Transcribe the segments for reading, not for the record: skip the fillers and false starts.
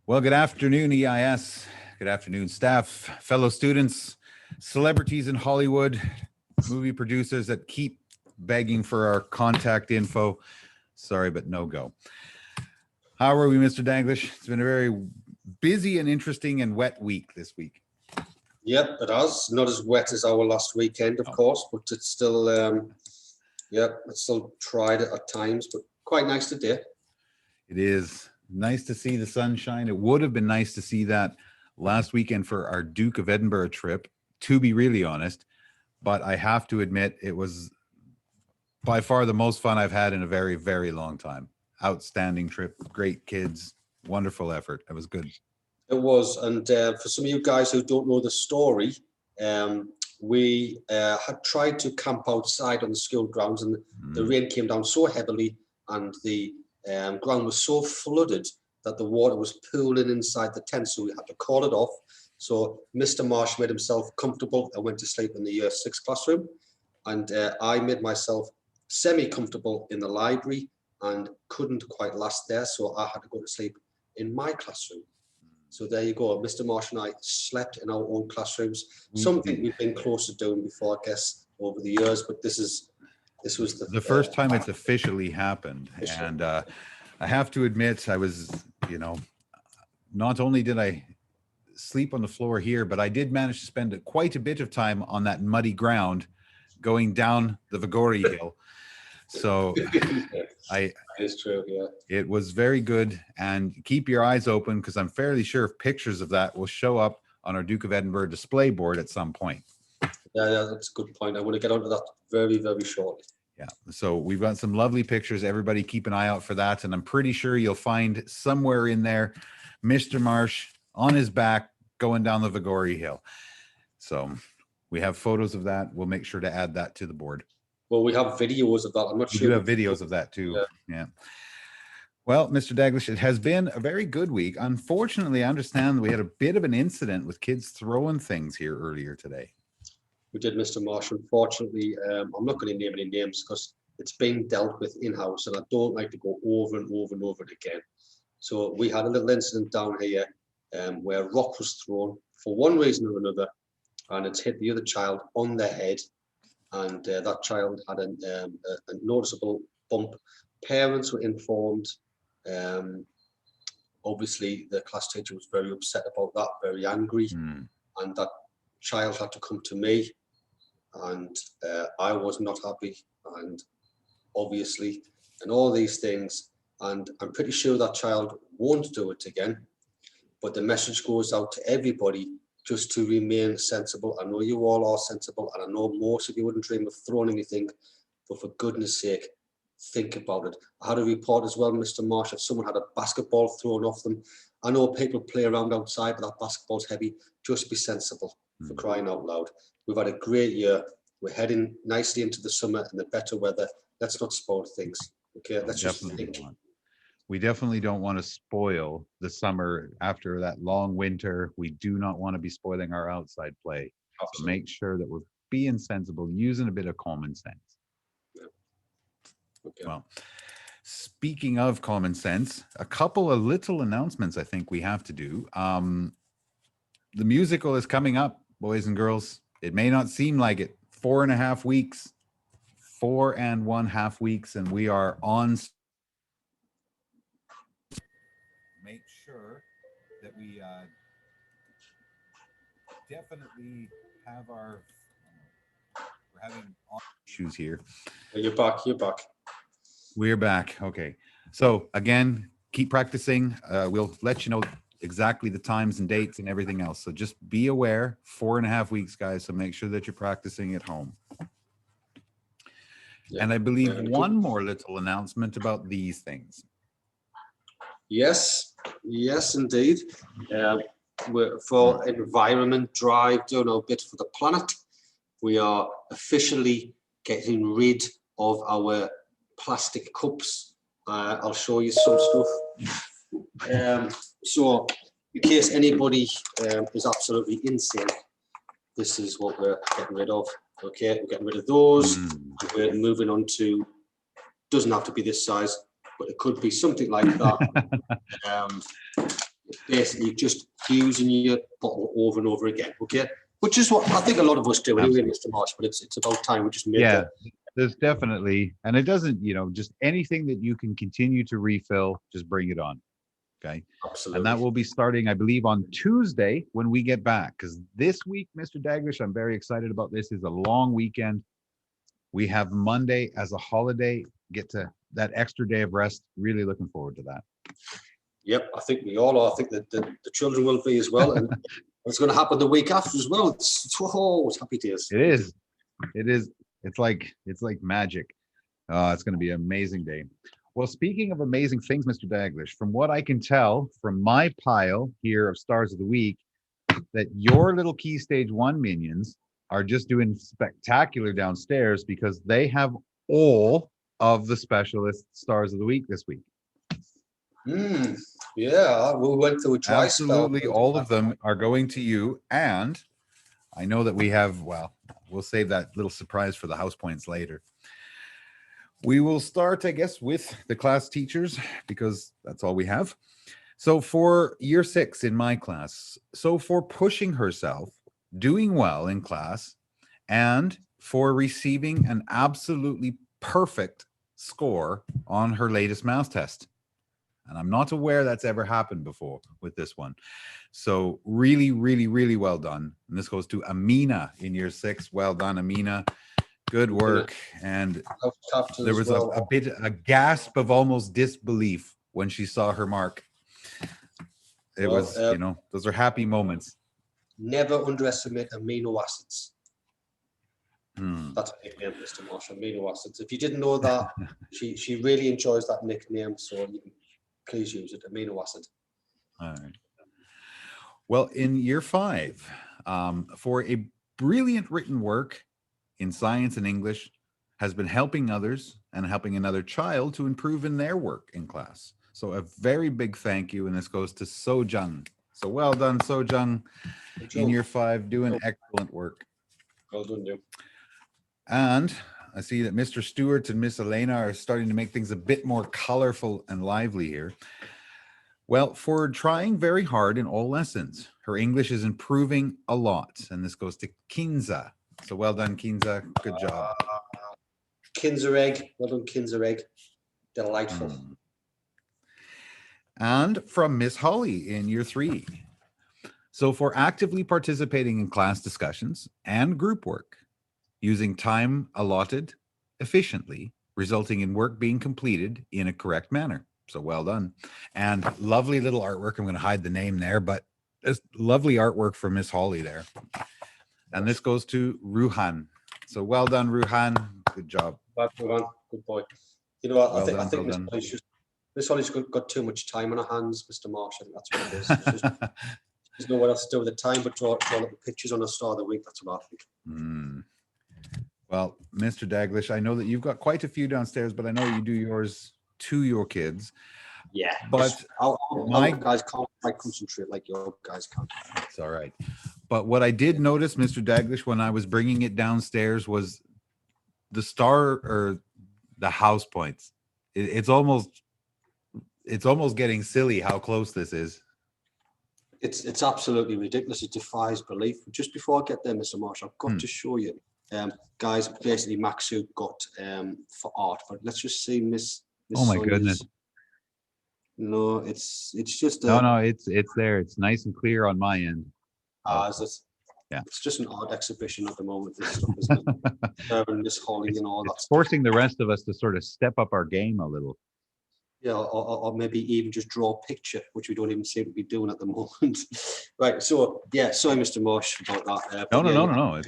Well, good afternoon, EIS. Good afternoon, staff, fellow students, celebrities in Hollywood, movie producers that keep begging for our contact info. Sorry, but no go. How are we, Mr. Danglish? It's been a very busy and interesting and wet week this week. Yep, it has. Not as wet as our last weekend, of course, but it's still, it's still tried at times, but quite nice today. It is nice to see the sunshine. It would have been nice to see that last weekend for our Duke of Edinburgh trip, to be really honest. But I have to admit, it was by far the most fun I've had in a very, very long time. Outstanding trip, great kids, wonderful effort. It was good. It was, and for some of you guys who don't know the story, we had tried to camp outside on the school grounds, and the rain came down so heavily, and the ground was so flooded that the water was pooling inside the tent, so we had to call it off. So Mr. Marsh made himself comfortable and went to sleep in the year 6 classroom, and I made myself semi-comfortable in the library and couldn't quite last there, so I had to go to sleep in my classroom. So there you go. Mr. Marsh and I slept in our own classrooms. Something we've been close to doing before, I guess, over the years. But this was the first time it's officially happened. And I have to admit, I was, not only did I sleep on the floor here, but I did manage to spend quite a bit of time on that muddy ground going down the Vigori Hill. So it's true, yeah. It was very good, and keep your eyes open because I'm fairly sure pictures of that will show up on our Duke of Edinburgh display board at some point. Yeah, that's a good point. I want to get onto that very, very shortly. Yeah, so we've got some lovely pictures. Everybody keep an eye out for that, and I'm pretty sure you'll find somewhere in there Mr. Marsh on his back going down the Vigori Hill. So we have photos of that. We'll make sure to add that to the board. Well, we have videos of that. I'm not sure. You have videos of that too. Yeah. Well, Mr. Daglish, it has been a very good week. Unfortunately, I understand we had a bit of an incident with kids throwing things here earlier today. We did, Mr. Marsh. Unfortunately, I'm not going to name any names because it's being dealt with in-house, and I don't like to go over and over and over it again. So we had a little incident down here where a rock was thrown for one reason or another, and it's hit the other child on the head. And that child had a noticeable bump. Parents were informed. Obviously, the class teacher was very upset about that, very angry. And that child had to come to me. And I was not happy. And obviously, and all these things. And I'm pretty sure that child won't do it again. But the message goes out to everybody just to remain sensible. I know you all are sensible, and I know most of you wouldn't dream of throwing anything, but for goodness sake, think about it. I had a report as well, Mr. Marsh, if someone had a basketball thrown off them. I know people play around outside, but that basketball's heavy. Just be sensible, for crying out loud. We've had a great year. We're heading nicely into the summer and the better weather. Let's not spoil things, okay? Let's just think. We definitely don't want to spoil the summer after that long winter. We do not want to be spoiling our outside play. So make sure that we're being sensible, using a bit of common sense. Yeah. Okay. Well, speaking of common sense, a couple of little announcements I think we have to do. The musical is coming up, boys and girls. It may not seem like it. 4.5 weeks, 4.5 weeks, and we are on. Make sure that we definitely have our. We're having issues here. You're back. You're back. We're back. Okay. So again, keep practicing. We'll let you know exactly the times and dates and everything else. So just be aware. 4.5 weeks, guys. So make sure that you're practicing at home. Yeah. And I believe one more little announcement about these things. Yes, indeed. We're for environment drive, doing our bit for the planet. We are officially getting rid of our plastic cups. I'll show you some stuff. So, in case anybody is absolutely insane, this is what we're getting rid of. Okay, we're getting rid of those. We're moving on to, doesn't have to be this size, but it could be something like that. It's basically just using your bottle over and over again, okay? Which is what I think a lot of us do anyway, Mr. Marsh, but it's about time we just made Yeah, that. there's definitely, and it doesn't, just anything that you can continue to refill, just bring it on. Okay. Absolutely. And that will be starting, I believe, on Tuesday when we get back. Because this week, Mr. Daglish, I'm very excited about this. Is a long weekend. We have Monday as a holiday. Get to that extra day of rest. Really looking forward to that. Yep, I think we all are. I think that the children will be as well. And it's going to happen the week after as well. It's happy days. It is. It is. It's like magic. It's going to be an amazing day. Well, speaking of amazing things, Mr. Daglish, from what I can tell from my pile here of Stars of the Week, that your little Key Stage 1 minions are just doing spectacular downstairs because they have all of the specialist Stars of the Week this week. Yeah, we went through a dry Absolutely, spell. all of them are going to you. And I know that we have, well, we'll save that little surprise for the house points later. We will start, I guess, with the class teachers because that's all we have. So for year 6 in my class, so for pushing herself, doing well in class, and for receiving an absolutely perfect score on her latest math test. And I'm not aware that's ever happened before with this one. So really, really, really well done. And this goes to Amina in year 6. Well done, Amina. Good work. And there was a gasp of almost disbelief when she saw her mark. It was, those are happy moments. Never underestimate amino acids. That's a nickname, Mr. Marsh, amino acids. If you didn't know that, she really enjoys that nickname, so you can please use it, amino acid. All right. Well, in year 5, for a brilliant written work in science and English, has been helping others and helping another child to improve in their work in class. So a very big thank you, and this goes to Sojung. So well done, Sojung, in year 5, doing excellent work. Well done, you. And I see that Mr. Stewart and Miss Elena are starting to make things a bit more colorful and lively here. Well, for trying very hard in all lessons, her English is improving a lot. And this goes to Kinza. So well done, Kinza. Good job. Kinzer egg. Well done, Kinzer egg. Delightful. And from Miss Holly in year 3. So for actively participating in class discussions and group work, using time allotted efficiently, resulting in work being completed in a correct manner. So well done. And lovely little artwork. I'm going to hide the name there, but it's lovely artwork from Miss Holly there. And this goes to Ruhan. So well done, Ruhan. Good job. Well done. Good boy. You know, I Well think done. Miss Holly's got too much time on her hands, Mr. Marsh. I think that's what it is. There's no one else to do with the time but draw little pictures on a Star of the Week. That's what I think. Well, Mr. Daglish, I know that you've got quite a few downstairs, but I know you do yours to your kids. Yeah, but my guys can't quite concentrate like your guys can. It's all right. But what I did notice, Mr. Daglish, when I was bringing it downstairs was the star or the house points. It's almost getting silly how close this is. It's absolutely ridiculous. It defies belief. Just before I get there, Mr. Marsh, I've got to show you. Guys, basically Maxu got for art, but let's just see Miss oh my goodness. No, it's just no, it's there. It's nice and clear on my end. Is it? Yeah. It's just an art exhibition at the moment. This stuff, isn't it? Miss Holly and all that. It's forcing the rest of us to sort of step up our game a little. Yeah, or maybe even just draw a picture, which we don't even seem to be doing at the moment. Right. So yeah, sorry, Mr. Marsh, about that. No.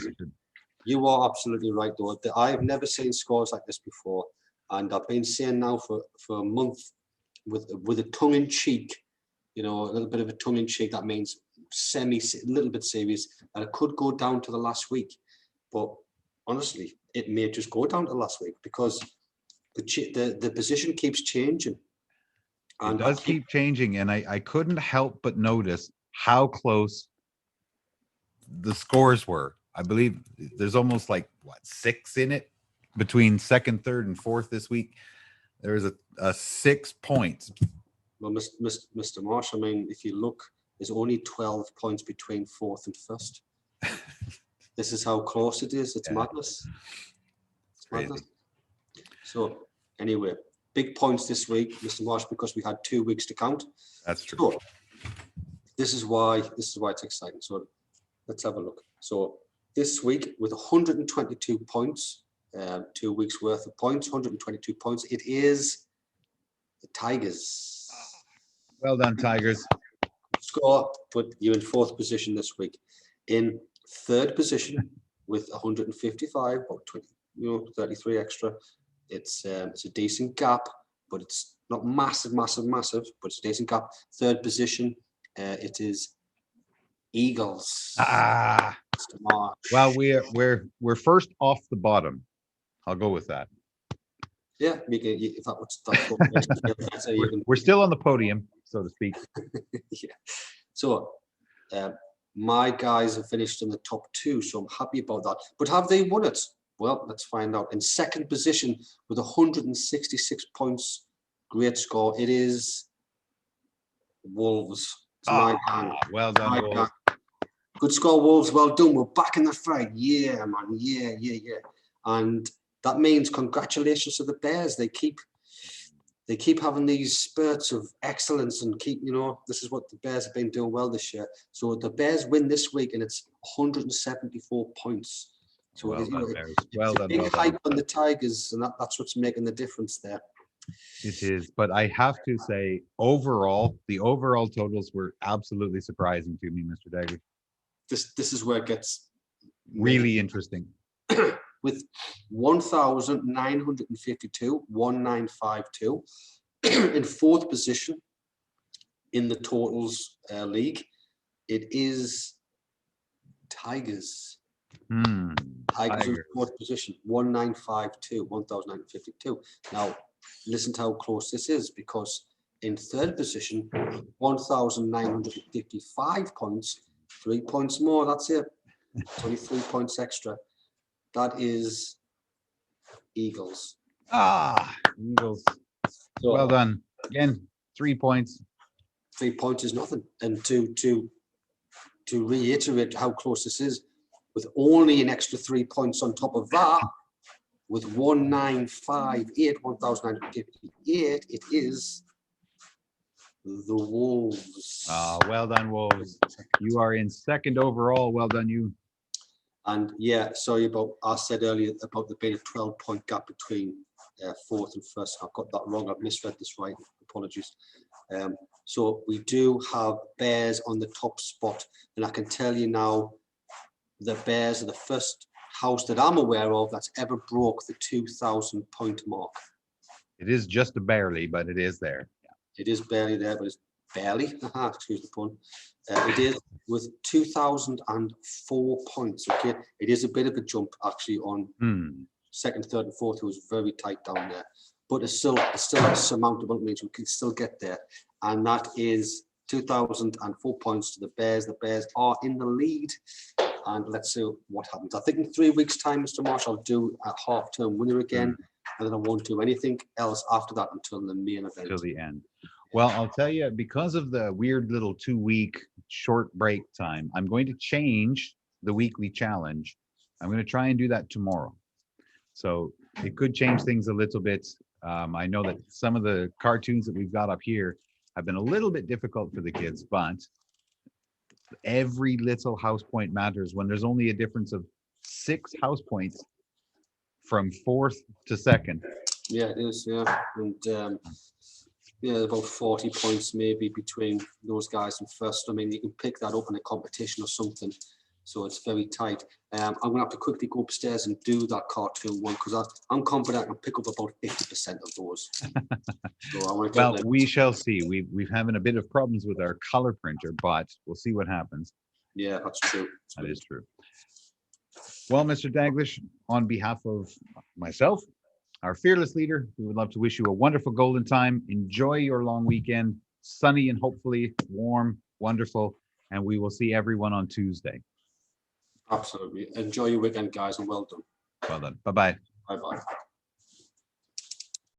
You are absolutely right, though. I've never seen scores like this before, and I've been saying now for a month with a tongue in cheek, a little bit of a tongue in cheek. That means a little bit serious, and it could go down to the last week. But honestly, it may just go down to last week because the position keeps changing. And it does keep changing, and I couldn't help but notice how close the scores were. I believe there's almost 6 in it between second, third, and fourth this week. There is a 6 points Well, Mr. Marsh, I mean, if you look, there's only 12 points between fourth and first. This is how close it is. It's madness. It's Crazy. madness. So anyway, big points this week, Mr. Marsh, because we had 2 weeks to count. That's true. So this is why it's exciting. So let's have a look. So this week with 122 points, 2 weeks worth of points, 122 points. It is the Tigers. Well done, Tigers. Score, but you're in fourth position this week. In third position with 155, about 20, 33 extra. It's a decent gap, but it's not massive, but it's a decent gap. Third position, it is Eagles. Ah, Mr. Marsh. well, we're first off the bottom. I'll go with that. Yeah, if that's what makes you feel better, you can. We're still on the podium, so to speak. Yeah. So my guys have finished in the top 2, so I'm happy about that. But have they won it? Well, let's find out. In second position with 166 points, great score. It is Wolves. It's my gang. Well done, My Wolves. gang. Good score, Wolves. Well done. We're back in the fight. Yeah, man. Yeah. And that means congratulations to the Bears. They keep having these spurts of excellence and this is what the Bears have been doing well this year. So the Bears win this week and it's 174 points. So Well done, Bears. Well done. Big hype on the Tigers, and that's what's making the difference there. It is, but I have to say, overall, the overall totals were absolutely surprising to me, Mr. Daggett. This is where it gets really interesting. With 1,952, 1952, in fourth position in the totals league, it is Tigers. Tigers in fourth position, 1952, 1,952. Now, listen to how close this is, because in third position, 1,955 points, 3 points more, that's it. 23 points extra. That is Eagles. Eagles. So, well done. Again, 3 points. 3 points is nothing. And to reiterate how close this is, with only an extra 3 points on top of that, with 1958, 1958, it is the Wolves. Well done, Wolves. You are in second overall. Well done, you. And yeah, sorry I said earlier about there being a 12-point gap between fourth and first. I've got that wrong. I've misread this right. Apologies. So we do have Bears on the top spot. And I can tell you now, the Bears are the first house that I'm aware of that's ever broke the 2,000 point mark. It is just barely, but it is there. It is barely there, but it's barely. Excuse the pun. It is with 2,004 points. Okay, it is a bit of a jump actually on second, third, and fourth. It was very tight down there, but it's still surmountable. It means we can still get there, and that is 2,004 points to the Bears. The Bears are in the lead, and let's see what happens. I think in 3 weeks' time, Mr. Marsh, I'll do a half-term winner again, and then I won't do anything else after that until the main event. Until the end. Well, I'll tell you, because of the weird little 2-week short break time, I'm going to change the weekly challenge. I'm going to try and do that tomorrow. So it could change things a little bit. I know that some of the cartoons that we've got up here have been a little bit difficult for the kids, but every little house point matters when there's only a difference of 6 house points from fourth to second. Yeah, it is. Yeah, and about 40 points maybe between those guys and first. I mean, you can pick that up in a competition or something. So it's very tight. I'm going to have to quickly go upstairs and do that cartoon one, because I'm confident I can pick up about 50% of those. So we shall see. We've having a bit of problems with our color printer, but we'll see what happens. Yeah, that's true. That is true. Well, Mr. Daglish, on behalf of myself, our fearless leader, we would love to wish you a wonderful golden time. Enjoy your long weekend, sunny and hopefully warm, wonderful, and we will see everyone on Tuesday. Absolutely. Enjoy your weekend, guys, and well done. Well done. Bye-bye. Bye-bye.